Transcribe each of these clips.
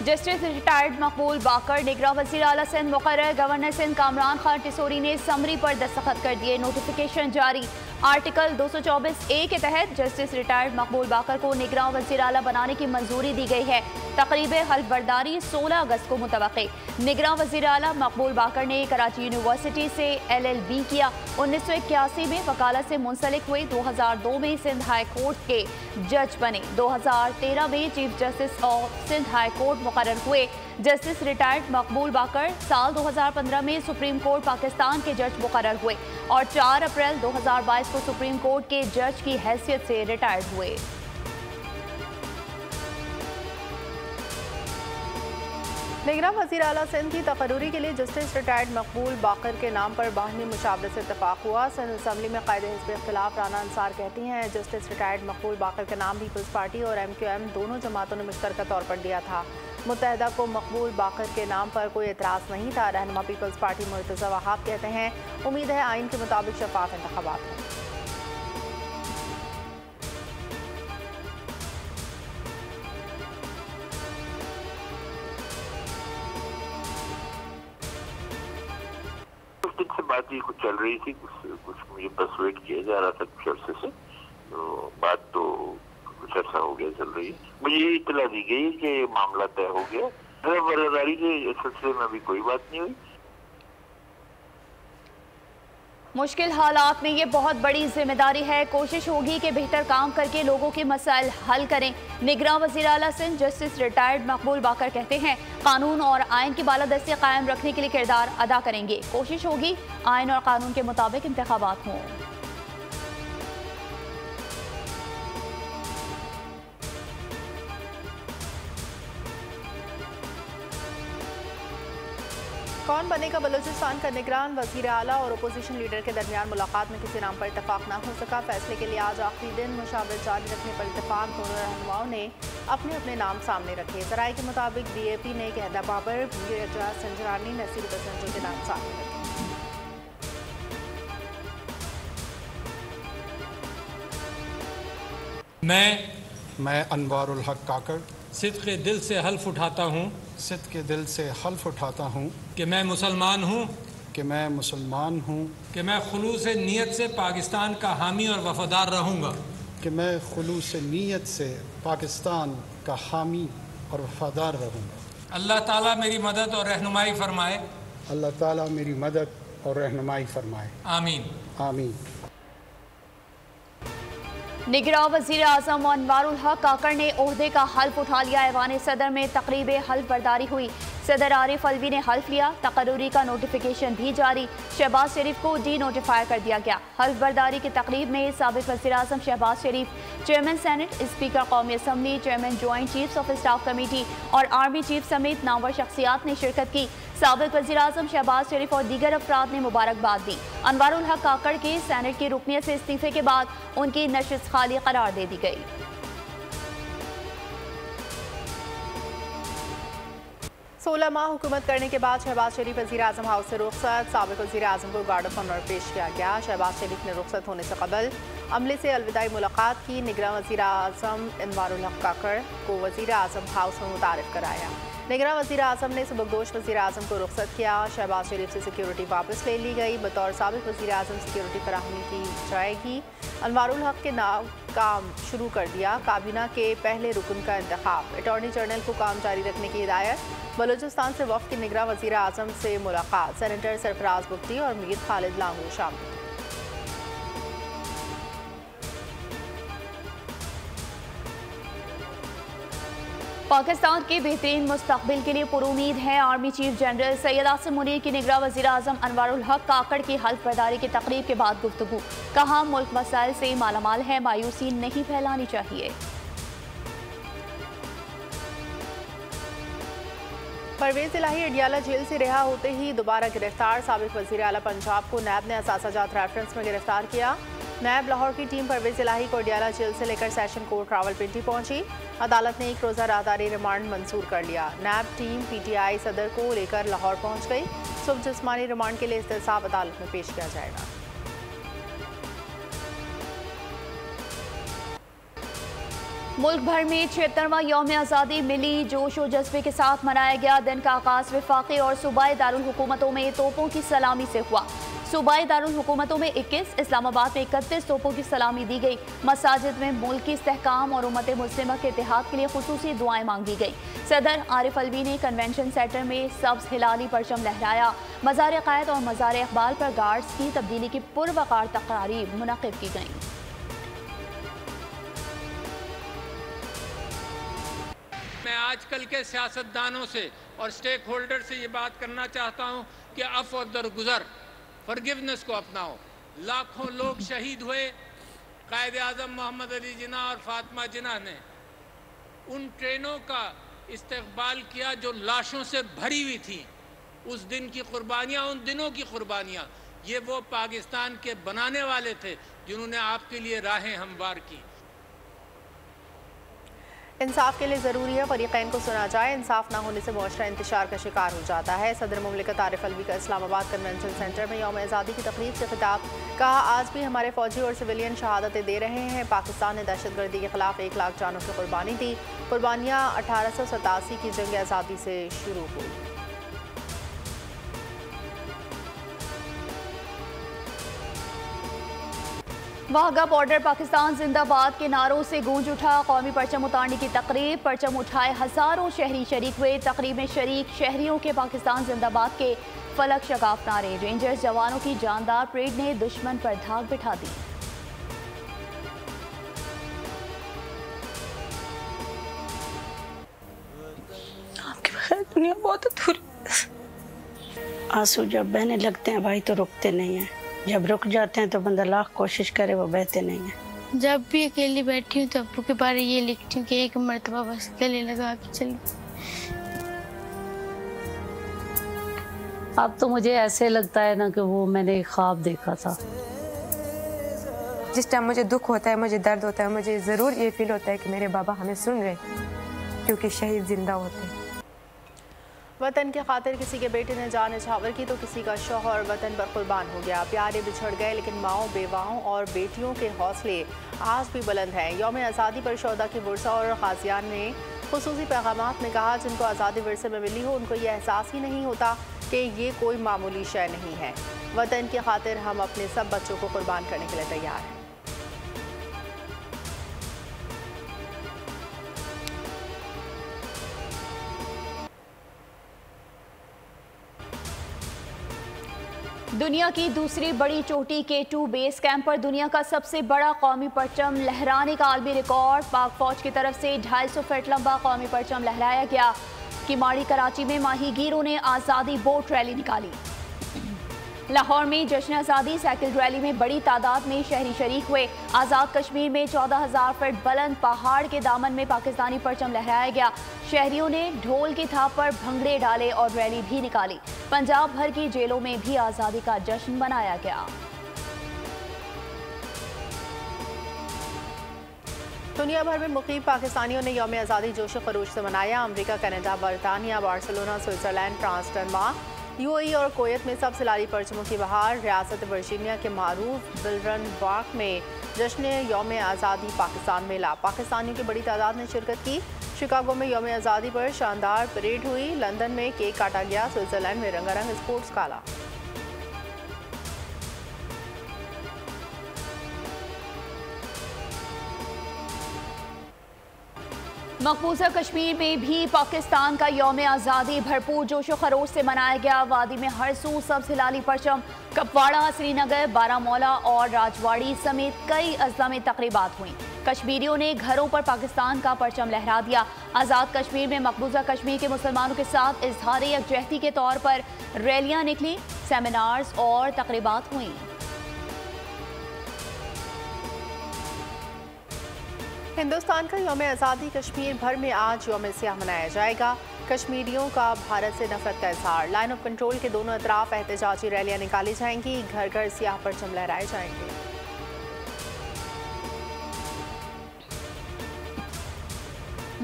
Justice retired मकबूल बाकर निगरां वज़ीर आला सिंध मुकर्रर। गवर्नर सिंध कामरान खान टिसोरी ने समरी पर दस्तखत कर दिए। नोटिफिकेशन जारी। आर्टिकल 224A के तहत जस्टिस रिटायर्ड मकबूल बाकर को निगरां वज़ीर आला बनाने की मंजूरी दी गई है। तकरीब हल्फ बर्दारी 16 अगस्त को मुतवक्के। निगरां वज़ीर आला मकबूल बाकर ने कराची यूनिवर्सिटी से LLB किया। 1981 में वकालत से मुंसलिक हुए। 2002 में सिंध हाई कोर्ट के जज बने। 2013 में chief justice of Sindh high court मुकर्रर हुए। जस्टिस रिटायर्ड मकबूल बाकर साल 2015 में सुप्रीम कोर्ट पाकिस्तान के जज मुकर्रर हुए और 4 अप्रैल 2022 को सुप्रीम कोर्ट के जज की हैसियत से रिटायर्ड हुए। निगरां वज़ीर आला सिंध की तकर्रुरी के लिए जस्टिस रिटायर्ड मकबूल बाकर के नाम पर बाहमी मुशावरत से इत्तफाक हुआ। सिंध असम्बली में कायदे हिज़्ब इख्तिलाफ राना अंसार कहती हैं जस्टिस रिटायर्ड मकबूल बाकर के नाम पीपल्स पार्टी और MQM दोनों जमातों ने मुश्तरका तौर पर दिया था। मुत्तहिदा को मकबूल बाकर के नाम पर कोई एतराज़ नहीं था। रहनुमा पीपल्स पार्टी मुर्तज़ा वहाब कहते हैं उम्मीद है आइन के मुताबिक शफाफ इंतखाबात हों। से बात ही कुछ चल रही थी, कुछ मुझे पर्सुएट किया जा रहा था कुछ अर्से से, तो बात तो कुछ अर्सा हो गया चल रही है। मुझे ये इत्तला दी गई कि मामला तय हो गया। बरादारी के सिलसिले में अभी कोई बात नहीं हुई। मुश्किल हालात में ये बहुत बड़ी जिम्मेदारी है। कोशिश होगी कि बेहतर काम करके लोगों के मसाइल हल करें। निगरां वज़ीर आला सिंध जस्टिस रिटायर्ड मकबूल बाकर कहते हैं कानून और आइन की बालादस्ती कायम रखने के लिए किरदार अदा करेंगे। कोशिश होगी आइन और कानून के मुताबिक इंतखाबात हों। कौन बनेगा बलूचिस्तान का निगरान? वज़ीर आला और अपोजिशन लीडर के दरमियान मुलाकात में किसी नाम पर इत्तफाक न हो सका। फैसले के लिए आज आखिरी दिन। मुशावरत जारी रखने पर इत्तफाक। दोनों रहनुमाओं ने अपने अपने नाम सामने रखे। ज़राए के मुताबिक BAP ने कहदा बाबर, एजाज संजरानी, नसीर बसंजो के नाम सामने रखे। मैं अनवारुल हक काकड़ सिद्क़े दिल से हल्फ उठाता हूँ के दिल से हल्फ उठाता हूँ कि मैं मुसलमान हूँ कि मैं खुलूस नीयत से पाकिस्तान का हामी और वफादार रहूँगा कि मैं खुलूस नीयत से पाकिस्तान का हामी और वफादार रहूँगा। अल्लाह ताला मेरी मदद और रहनुमाई फरमाए। अल्लाह ताला मेरी मदद और रहनुमाई फरमाए। आमीन आमीन। निगरां वज़ीर आज़म अनवारुल हक काकड़ ने ओहदे का हल्फ उठा लिया। ऐवान सदर में तकरीब हल्फ बर्दारी हुई। सदर आरिफ अलवी ने हल्फ लिया। तकर्रुरी का नोटिफिकेशन भी जारी। शहबाज शरीफ को डी नोटिफाई कर दिया गया। हल्फ बर्दारी की तकरीब में साबिक़ वज़ीर आज़म शहबाज शरीफ, चेयरमैन सेनेट, स्पीकर कौमी assembly, chairman joint chiefs of staff committee और आर्मी चीफ समेत नामवर शख्सियात ने शिरकत की। साबिक़ वज़ीर आज़म शहबाज शरीफ और दीगर अफराद ने मुबारकबाद दी। अनवारुल हक काकड़ के सेनेट की रुकनियत से इस्तीफे के बाद उनकी नशिस्त खाली करार दे दी गई। 16 माह हुकूमत करने के बाद शहबाज शरीफ वज़ीर आज़म हाउस से रुखसत। साबिक़ वज़ीर आज़म को गार्ड ऑफ ऑनर पेश किया गया। शहबाज शरीफ ने रुखसत होने से कबल अमले से अलविदाई मुलाकात की। निगरां वज़ीर आज़म अनवारुल हक काकड़ को वज़ीर आज़म हाउस में मुतारिफ कराया। निगरां वज़ीर आज़म ने सबकदोश वज़ीर आज़म को रुखसत किया। शहबाज शरीफ से सिक्योरिटी वापस ले ली गई। बतौर साबिक़ वज़ीर आज़म सिक्योरिटी फराहमी की जाएगी। अनवारुल हक के नाम काम शुरू कर दिया। काबीना के पहले रुकन का इंतखाब। अटॉर्नी जनरल को काम जारी रखने की हिदायत। बलूचिस्तान से वफ़द की निगरां वज़ीर आज़म से मुलाकात। सेनेटर सरफराज बुख्ती और मीर खालिद लांगू शामिल। पाकिस्तान के बेहतरीन मुस्तकबिल के लिए पुरुमीद है। Army chief general Syed Asim Munir की निगरां वज़ीर आज़म अनवारुल हक काकड़ की हल्फ बर्दारी की तकरीब के बाद गुफ्तगू। कहा मुल्क मसाइल से मालामाल है, मायूसी नहीं फैलानी चाहिए। परवेज़ इलाही अडियाला जेल से रिहा होते ही दोबारा गिरफ्तार। साबिक़ वज़ीर आला पंजाब को नैब ने असासाजात रेफरेंस में गिरफ्तार किया। नैब लाहौर की टीम परवेज़ इलाही को अडियाला जेल से लेकर सेशन कोर्ट रावलपिंडी पहुंची। अदालत ने 1 रोज़ा राहदारी रिमांड मंजूर कर लिया। नैब टीम PTI सदर को लेकर लाहौर पहुंच गई। सुबह जिस्मानी रिमांड के लिए एहतसाब अदालत में पेश किया जाएगा। मुल्क भर में 76वां यौम आज़ादी मिली जोश और जज्बे के साथ मनाया गया। दिन का आगाज वफाकी और सूबाई दारुल हुकूमतों में तोपों की सलामी से हुआ। सूबाई दारुल हुकूमतों में 21, इस्लामाबाद में 31 तोपों की सलामी दी गई। मसाजिद में मुल्क की इस्तेहकाम और उम्मत मुस्लिमा के इत्तेहाद के लिए खुसूसी दुआएं मांगी गई। सदर आरिफ अलवी ने कन्वेंशन सेंटर में सब्ज हिलाली परचम लहराया। मज़ार क़ायद और मज़ार इक़बाल पर गार्ड्स की तब्दीली की पुरवकार तक़ारीब मुनक़िद की गई। मैं आजकल के सियासतदानों से और स्टेक होल्डर से ये बात करना चाहता हूँ कि अफ़्व और दरगुज़र, फॉरगिवनेस को अपनाओ। लाखों लोग शहीद हुए। कायद आज़म मोहम्मद अली जिन्ना और फातिमा जिन्ना ने उन ट्रेनों का इस्तकबाल किया जो लाशों से भरी हुई थी। उस दिन की कुर्बानियाँ, उन दिनों की कुर्बानियाँ, ये वो पाकिस्तान के बनाने वाले थे जिन्होंने आपके लिए राहें हमवार की। इंसाफ के लिए ज़रूरी है फ़रीक़ैन को सुना जाए। इंसाफ ना होने से मुआशरा इंतशार का शिकार हो जाता है। सदर मुमलिकत आरिफ अलवी का इस्लामाबाद कन्वेंशन सेंटर में यौम आज़ादी की तक़रीब से खिताब। कहा, आज भी हमारे फ़ौजी और सिविलियन शहादतें दे रहे हैं। पाकिस्तान ने दहशतगर्दी के ख़िलाफ़ 1 लाख जानों की कुर्बानी दी। कुर्बानियाँ 1887 की जंग आज़ादी से शुरू हुई। वाघा बॉर्डर पाकिस्तान जिंदाबाद के नारों से गूंज उठा। कौमी परचम उतारने की तकरीब, परचम उठाए हजारों शहरी शरीक हुए। तकरीब में शरीक शहरियों के पाकिस्तान जिंदाबाद के फलक शगाफ नारे। रेंजर्स जवानों की जानदार परेड ने दुश्मन पर धाक बिठा दी। आपके बगैर दुनिया बहुत अधूरी। आंसू जब बहने लगते हैं भाई तो रुकते नहीं हैं। जब रुक जाते हैं तो बंदा लाख कोशिश करे वो बहते नहीं है। जब भी अकेली बैठी हूँ तो अब्बू के बारे ये लिखती हूँ कि एक मर्तबा बस गले लगा के चली। अब तो मुझे ऐसे लगता है ना कि वो मैंने एक ख्वाब देखा था। जिस टाइम मुझे दुख होता है, मुझे दर्द होता है, मुझे ज़रूर ये फील होता है कि मेरे बाबा हमें सुन रहे, क्योंकि शहीद जिंदा होते। वतन के खातिर किसी के बेटे ने जान न्यौछावर की तो किसी का शौहर वतन पर कुर्बान हो गया। प्यारे बिछड़ गए लेकिन माओं, बेवाओं और बेटियों के हौसले आज भी बुलंद हैं। यौम आज़ादी पर शोहदा की बुरसा और गाज़ियान ने खुसूसी पैगामात में कहा, जिनको आज़ादी विरसे में मिली हो उनको ये एहसास ही नहीं होता कि ये कोई मामूली शय नहीं है। वतन की खातिर हम अपने सब बच्चों को कुर्बान करने के लिए तैयार हैं। दुनिया की दूसरी बड़ी चोटी K2 बेस कैंप पर दुनिया का सबसे बड़ा कौमी परचम लहराने का आलमी रिकॉर्ड। पाक फौज की तरफ से 250 फीट लंबा कौमी परचम लहराया गया। किमाड़ी कराची में माहीगीरों ने आज़ादी बोट रैली निकाली। लाहौर में जश्न आज़ादी साइकिल रैली में बड़ी तादाद में शहरी शरीक हुए। आज़ाद कश्मीर में 14,000 फीट बुलंद पहाड़ के दामन में पाकिस्तानी परचम लहराया गया। शहरियों ने ढोल की थाप पर भंगड़े डाले और रैली भी निकाली। पंजाब भर की जेलों में भी आज़ादी का जश्न मनाया गया। दुनिया भर में मुकीम पाकिस्तानियों ने यौम आज़ादी जोश खरोश से मनाया। अमरीका, कनाडा, बरतानिया, Barcelona, Switzerland, France, Denmark, UAE और कोयत में सबसे लारी परचमों की बहार। रियासत वर्जीनिया के मारूफ बिलरन पार्क में जश्न यौम आज़ादी पाकिस्तान मेला। पाकिस्तानियों की बड़ी तादाद ने शिरकत की। शिकागो में यौम आज़ादी पर शानदार परेड हुई। लंदन में केक काटा गया। स्विट्ज़रलैंड में रंगारंग स्पोर्ट्स काला। मकबूजा कश्मीर में भी पाकिस्तान का यौम आज़ादी भरपूर जोशो खरोश से मनाया गया। वादी में हर सू सब्ज़ हिलाली परचम, कपवाड़ा, श्रीनगर, बारामूला और राजवाड़ी समेत कई अजला में तकरीबात हुई। कश्मीरियों ने घरों पर पाकिस्तान का परचम लहरा दिया। आज़ाद कश्मीर में मकबूजा कश्मीर के मुसलमानों के साथ इजहार यकजहती के तौर पर रैलियाँ निकली, सेमिनार्स और तकरीबात हुई। हिंदुस्तान का यौम आज़ादी कश्मीर भर में आज यौम सियाह मनाया जाएगा। कश्मीरियों का भारत से नफरत का इजहार। लाइन ऑफ कंट्रोल के दोनों अतराफ एहतजाजी रैलियां निकाली जाएंगी। घर घर सियाह परचम लहराए जाएंगे।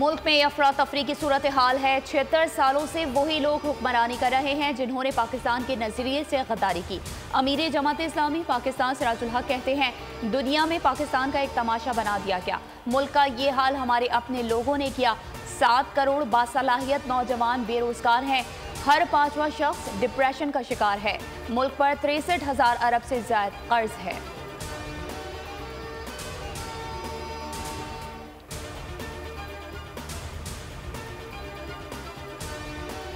मुल्क में अफरा तफरी की सूरत हाल है। 76 सालों से वही लोग हुक्मरानी कर रहे हैं जिन्होंने पाकिस्तान के नजरिए से गद्दारी की। अमीर जमात इस्लामी पाकिस्तान सिराजुल हक कहते हैं, दुनिया में पाकिस्तान का एक तमाशा बना दिया गया। मुल्क का ये हाल हमारे अपने लोगों ने किया। 7 करोड़ बासलाहियत नौजवान बेरोजगार हैं। हर 5वां शख्स डिप्रेशन का शिकार है। मुल्क पर 63,000 अरब से ज्यादा कर्ज है।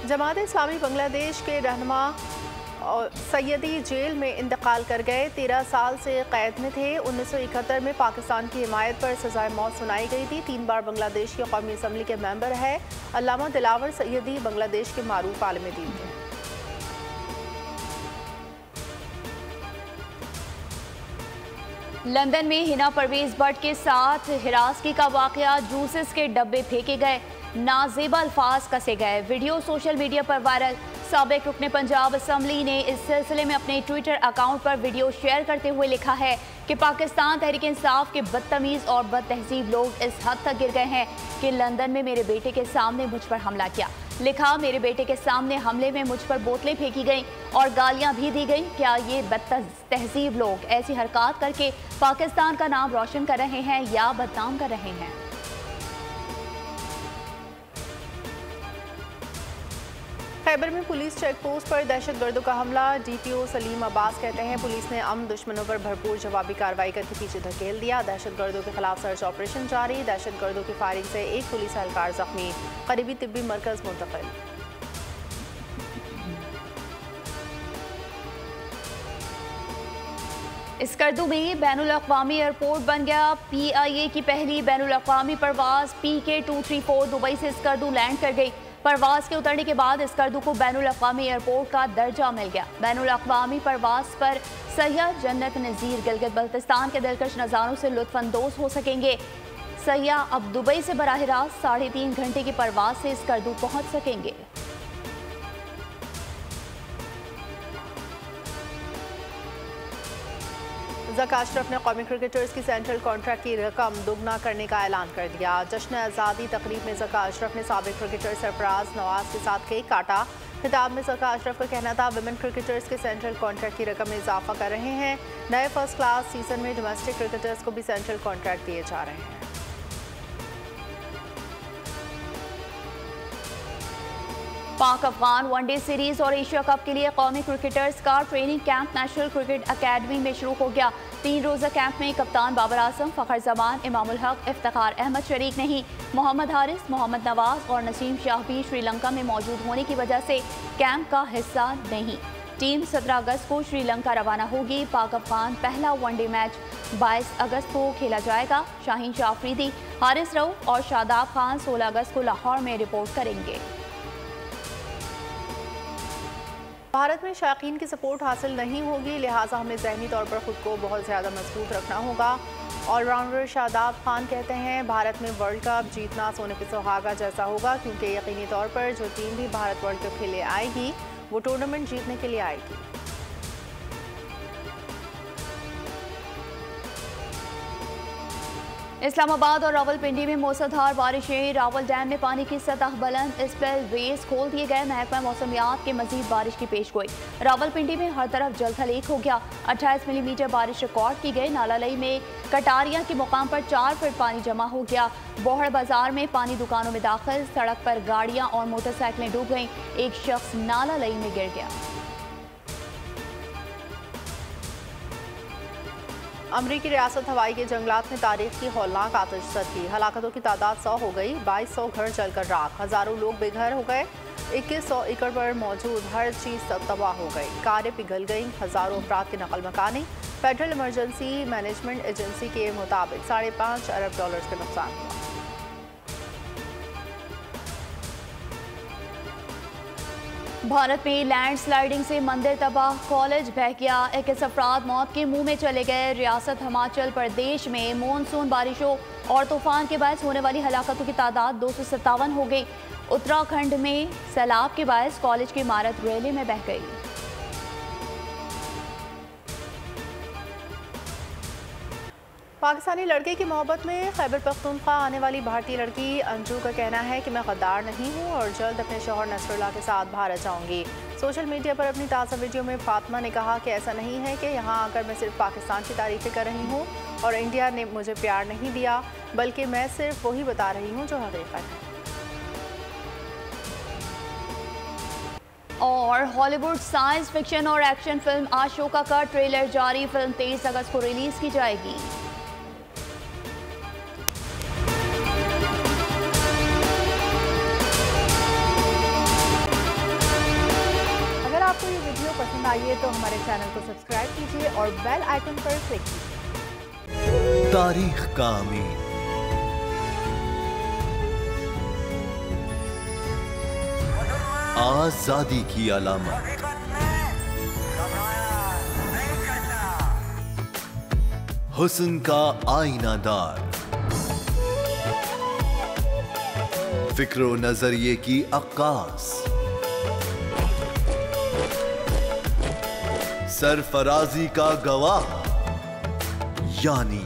जमात इस्लामी बांग्लादेश के रहनुमा सैयदी जेल में इंतकाल कर गए। 13 साल से कैद में थे। 1971 में पाकिस्तान की हिमायत पर सजाए मौत सुनाई गई थी। 3 बार बांग्लादेश की कौमी असम्बली के मेंबर है। अल्लामा दिलावर सैयदी बांग्लादेश के मारूफ आलिम दीन थे। लंदन में हिना परवेज भट्ट के साथ हिरासगी का वाकया, जूसेस के डब्बे फेंके गए, नाजेबा अल्फाज कसे गए, वीडियो सोशल मीडिया पर वायरल। साबिक रुकने पंजाब असम्बली ने इस सिलसिले में अपने ट्विटर अकाउंट पर वीडियो शेयर करते हुए लिखा है कि पाकिस्तान तहरीक इंसाफ के बदतमीज और बदतहजीब लोग इस हद तक गिर गए हैं कि लंदन में मेरे बेटे के सामने मुझ पर हमला किया। लिखा, मेरे बेटे के सामने हमले में मुझ पर बोतलें फेंकी गईं और गालियां भी दी गईं। क्या ये बदतहजीब लोग ऐसी हरकत करके पाकिस्तान का नाम रोशन कर रहे हैं या बदनाम कर रहे हैं? खैबर में पुलिस चेक पोस्ट पर दहशतगर्दों का हमला। DPO सलीम अब्बास कहते हैं, पुलिस ने अमन दुश्मनों पर भरपूर जवाबी कार्रवाई करके पीछे धकेल दिया। दहशतगर्दों के खिलाफ सर्च ऑपरेशन जारी। दहशतगर्दों की फायरिंग से एक पुलिस एहलकार जख्मी, करीबी तिब्बी मरकज मुंतकिल। स्कर्दू में बैनुल-अक़वामी एयरपोर्ट बन गया। PIA की पहली बैनुल-अक़वामी परवाज PK234 दुबई से स्कर्दू लैंड कर गई। परवाज के उतरने के बाद स्कर्दू को बैनुल-अक़वामी एयरपोर्ट का दर्जा मिल गया। बैनुल-अक़वामी परवाज पर सयाह जन्नत नज़ीर गिलगित बल्तिस्तान के दिलकश नज़ारों से लुत्फ़अंदोज़ हो सकेंगे। सयाह अब दुबई से बराह रास्त 3.5 घंटे की परवाज से स्कर्दू पहुँच सकेंगे। ज़का अशरफ ने कौमी क्रिकेटर्स की सेंट्रल कॉन्ट्रैक्ट की रकम दोगुना करने का ऐलान कर दिया। जश्न आज़ादी तकरीब में ज़का अशरफ ने साबिक क्रिकेटर सरफराज नवाज के साथ केक काटा। खिताब में ज़का अशरफ का कहना था, विमेन क्रिकेटर्स के सेंट्रल कॉन्ट्रैक्ट की रकम में इजाफा कर रहे हैं। नए फर्स्ट क्लास सीजन में डोमेस्टिक क्रिकेटर्स को भी सेंट्रल कॉन्ट्रैक्ट दिए जा रहे हैं। पाक अफगान वनडे सीरीज और एशिया कप के लिए कौमी क्रिकेटर्स का training camp national cricket academy में शुरू हो गया। 3 रोज़ा कैंप में कप्तान बाबर आजम, फ़खर जमान, इमामुल हक, इफ्तिखार अहमद शरीक नहीं। मोहम्मद हारिस, मोहम्मद नवाज और नसीम शाह भी श्रीलंका में मौजूद होने की वजह से कैंप का हिस्सा नहीं। टीम 17 अगस्त को श्रीलंका रवाना होगी। पाक अफगान पहला वनडे मैच 22 अगस्त को खेला जाएगा। शाहीन शाह अफरीदी, हारिस रऊफ और शादाब खान 16 अगस्त को लाहौर में रिपोर्ट करेंगे। भारत में शायकीन की सपोर्ट हासिल नहीं होगी, लिहाजा हमें ज़हनी तौर पर ख़ुद को बहुत ज़्यादा मजबूत रखना होगा। ऑलराउंडर शादाब खान कहते हैं, भारत में वर्ल्ड कप जीतना सोने पे सुहागा जैसा होगा, क्योंकि यकीनी तौर पर जो टीम भी भारत वर्ल्ड कप के लिए आएगी वो टूर्नामेंट जीतने के लिए आएगी। इस्लामाबाद और रावलपिंडी में मूसलाधार बारिशें। रावल डैम में पानी की सतह बुलंद, स्पिल वेज खोल दिए गए। महकमा मौसमियात के मजीद बारिश की पेशगोई। रावलपिंडी में हर तरफ जलथल एक हो गया। 28 मिलीमीटर बारिश रिकॉर्ड की गई। नालालई में कटारिया के मुकाम पर 4 फीट पानी जमा हो गया। बोहड़ बाजार में पानी दुकानों में दाखिल। सड़क पर गाड़ियां और मोटरसाइकिलें डूब गईं। एक शख्स नालालई में गिर गया। अमरीकी रियासत हवाई के जंगलात में तारीख की हौलनाक आतिश की। हलाकतों की तादाद 100 हो गई। 2200 घर जलकर राख। हज़ारों लोग बेघर हो गए। 2100 एकड़ पर मौजूद हर चीज़ तबाह हो गई। कारें पिघल गईं। हज़ारों अफराद की नकल मकानी। फेडरल इमरजेंसी मैनेजमेंट एजेंसी के मुताबिक $5.5 अरब का नुकसान हुआ। भारत में लैंडस्लाइडिंग से मंदिर तबाह, कॉलेज बह गया। 21 अफराद मौत के मुंह में चले गए। रियासत हिमाचल प्रदेश में मानसून बारिशों और तूफान के बायस होने वाली हलाकतों की तादाद 257 हो गई। उत्तराखंड में सैलाब के बायस कॉलेज की इमारत रेले में बह गई। पाकिस्तानी लड़के की मोहब्बत में खैबर पख्तूनख्वा आने वाली भारतीय लड़की अंजू का कहना है कि मैं गद्दार नहीं हूँ और जल्द अपने शौहर नसरुल्लाह के साथ भारत जाऊँगी। सोशल मीडिया पर अपनी ताज़ा वीडियो में फातिमा ने कहा कि ऐसा नहीं है कि यहाँ आकर मैं सिर्फ पाकिस्तान की तारीफ़ें कर रही हूँ और इंडिया ने मुझे प्यार नहीं दिया, बल्कि मैं सिर्फ वही बता रही हूँ जो हकीकत है। और हॉलीवुड साइंस फिक्शन और एक्शन फिल्म अशोका का ट्रेलर जारी। फिल्म 23 अगस्त को रिलीज की जाएगी। अगर आपको ये वीडियो पसंद आई है तो हमारे चैनल को सब्सक्राइब कीजिए और बेल आइकन पर क्लिक कीजिए। तारीख का अमीन, आजादी की अलामत, हुस्न का आईनादार, फिक्रो नजरिए की अक्कास, सरफराजी का गवाह, यानी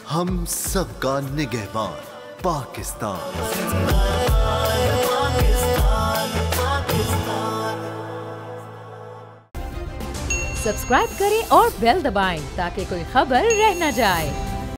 हम सबका निगहबान पाकिस्तान। सब्सक्राइब करें और बेल दबाएं ताकि कोई खबर रह न जाए।